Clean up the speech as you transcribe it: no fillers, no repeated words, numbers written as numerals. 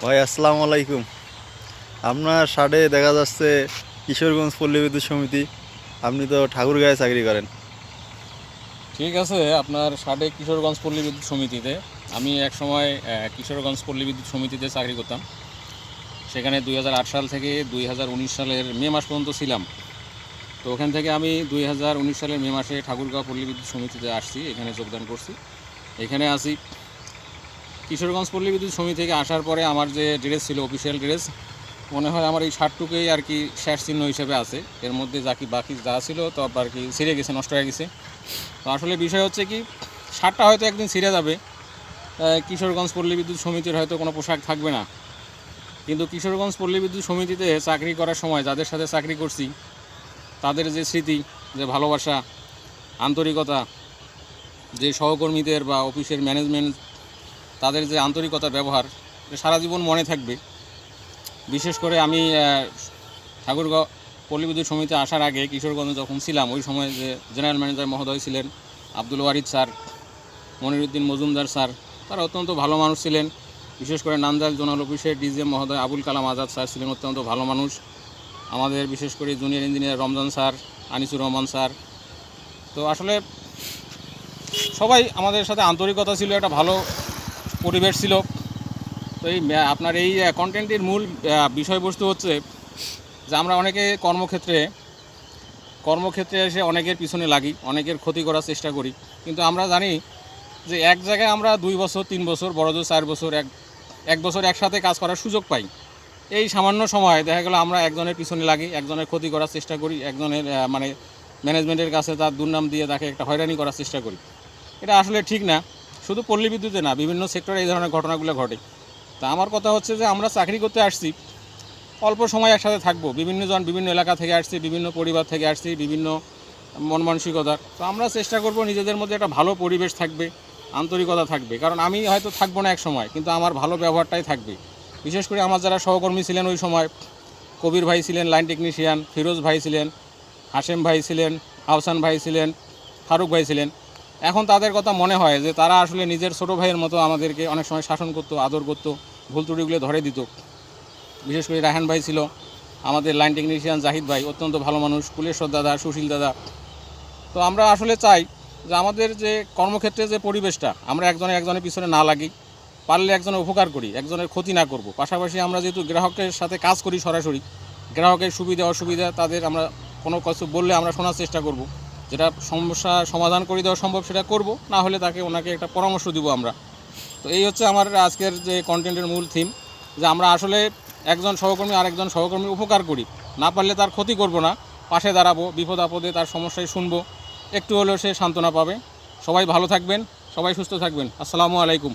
ভাই আসসালামু আলাইকুম। আপনার শার্টে দেখা যাচ্ছে কিশোরগঞ্জ পল্লী বিদ্যুৎ সমিতি। আপনি তো ঠাকুরগাঁয়ে চাকরি করেন। ঠিক আছে, আপনার সাবেক কিশোরগঞ্জ পল্লী বিদ্যুৎ সমিতিতে আমি এক সময় কিশোরগঞ্জ পল্লী বিদ্যুৎ সমিতিতে চাকরি করতাম। সেখানে 2008 সাল থেকে 2019 সালের মে মাস পর্যন্ত ছিলাম। তো ওখান থেকে আমি 2019 সালের মে মাসে ঠাকুরগাঁও পল্লী বিদ্যুৎ সমিতিতে আসছি, এখানে যোগদান করছি। এখানে আসি কিশোরগঞ্জ পল্লী বিদ্যুৎ সমিতি থেকে আসার পরে আমার যে ড্রেস ছিল, অফিসিয়াল ড্রেস, মনে হয় আমার এই শার্টটুকুই আর কি শেষ চিহ্ন হিসেবে আছে। এর মধ্যে বাকি যা ছিল তো আর কি ছিঁড়ে গেছে, নষ্ট হয়ে গেছে। তো আসলে বিষয় হচ্ছে কি, শার্টটা হয়তো একদিন ছিঁড়ে যাবে, কিশোরগঞ্জ পল্লী বিদ্যুৎ সমিতির হয়তো কোনো পোশাক থাকবে না। কিন্তু কিশোরগঞ্জ পল্লী বিদ্যুৎ সমিতিতে চাকরি করার সময় যাদের সাথে চাকরি করছি, তাদের যে স্মৃতি, যে ভালোবাসা, আন্তরিকতা, যে সহকর্মীদের বা অফিসের ম্যানেজমেন্ট, তাদের যে আন্তরিকতার ব্যবহার, সারা জীবন মনে থাকবে। বিশেষ করে আমি ঠাকুরগাঁও পল্লী বিদ্যুৎ সমিতিতে আসার আগে কিশোরগঞ্জে যখন ছিলাম, ওই সময় যে জেনারেল ম্যানেজার মহোদয় ছিলেন আব্দুল ওয়ারিদ স্যার, মনিরুদ্দিন মজুমদার স্যার, তারা অত্যন্ত ভালো মানুষ ছিলেন। বিশেষ করে নান্দাইল জোনাল অফিসের ডিজিএম মহোদয় আবুল কালাম আজাদ স্যার ছিলেন অত্যন্ত ভালো মানুষ। আমাদের বিশেষ করে junior engineer Ramzan sir, Anisur Rahman sir, তো আসলে সবাই আমাদের সাথে আন্তরিকতা ছিল, একটা ভালো পরিবেশ ছিল। তো এই আপনার এই কন্টেন্টের মূল বিষয়বস্তু হচ্ছে যে আমরা অনেকে কর্মক্ষেত্রে এসে অনেকের পিছনে লাগি, অনেকের ক্ষতি করার চেষ্টা করি। কিন্তু আমরা জানি যে এক জায়গায় আমরা 2 বছর 3 বছর, বড় জোর 4 বছর, এক বছর একসাথে কাজ করার সুযোগ পাই। এই সামান্য সময় দেখা গেল আমরা একজনের পিছনে লাগি, একজনের ক্ষতি করার চেষ্টা করি, একজনের মানে ম্যানেজমেন্টের কাছে তার দুর্নাম দিয়ে তাকে একটা হয়রানি করার চেষ্টা করি। এটা আসলে ঠিক না। শুধু পল্লী বিদ্যুতে না, বিভিন্ন সেক্টরে এই ধরনের ঘটনাগুলো ঘটে। তা আমার কথা হচ্ছে যে আমরা চাকরি করতে আসছি, অল্প সময় একসাথে থাকবো, বিভিন্ন জন বিভিন্ন এলাকা থেকে আসছি, বিভিন্ন পরিবার থেকে আসছি, বিভিন্ন মন মানসিকতার। তো আমরা চেষ্টা করব নিজেদের মধ্যে একটা ভালো পরিবেশ থাকবে, আন্তরিকতা থাকবে। কারণ আমি হয়তো থাকবো না এক সময়, কিন্তু আমার ভালো ব্যবহারটাই থাকবে। বিশেষ করে আমার যারা সহকর্মী ছিলেন ওই সময়, কবির ভাই ছিলেন লাইন টেকনিশিয়ান, ফিরোজ ভাই ছিলেন, হাশেম ভাই ছিলেন, আহসান ভাই ছিলেন, ফারুক ভাই ছিলেন। এখন তাদের কথা মনে হয় যে তারা আসলে নিজের ছোটো ভাইয়ের মতো আমাদেরকে অনেক সময় শাসন করতো, আদর করতো, ভুল ত্রুটিগুলো ধরে দিত। বিশেষ করে রায়হান ভাই ছিল, আমাদের লাইন টেকনিশিয়ান জাহিদ ভাই অত্যন্ত ভালো মানুষ, কুলেশ্বর দাদা, সুশীল দাদা। তো আমরা আসলে চাই যে আমাদের যে কর্মক্ষেত্রে যে পরিবেশটা, আমরা একজনের পিছনে না লাগি, পারলে একজনের উপকার করি, একজনের ক্ষতি না করব। পাশাপাশি আমরা যেহেতু গ্রাহকের সাথে কাজ করি সরাসরি, গ্রাহকের সুবিধা অসুবিধা তাদের আমরা কোনো কিছু বললে আমরা শোনার চেষ্টা করব। যেটা সমস্যা সমাধান করে দেওয়া সম্ভব সেটা করব, না হলে ওনাকে একটা পরামর্শ দিব আমরা। তো এই হচ্ছে আমার আজকের যে কন্টেন্টের মূল থিম, যে আমরা আসলে একজন সহকর্মী আরেকজন সহকর্মীর উপকার করি, না পারলে তার ক্ষতি করব না, পাশে দাঁড়াবো, বিপদ আপদে তার সমস্যায় শুনবো, একটু হলেও সে সান্ত্বনা পাবে। সবাই ভালো থাকবেন, সবাই সুস্থ থাকবেন। আসসালামু আলাইকুম।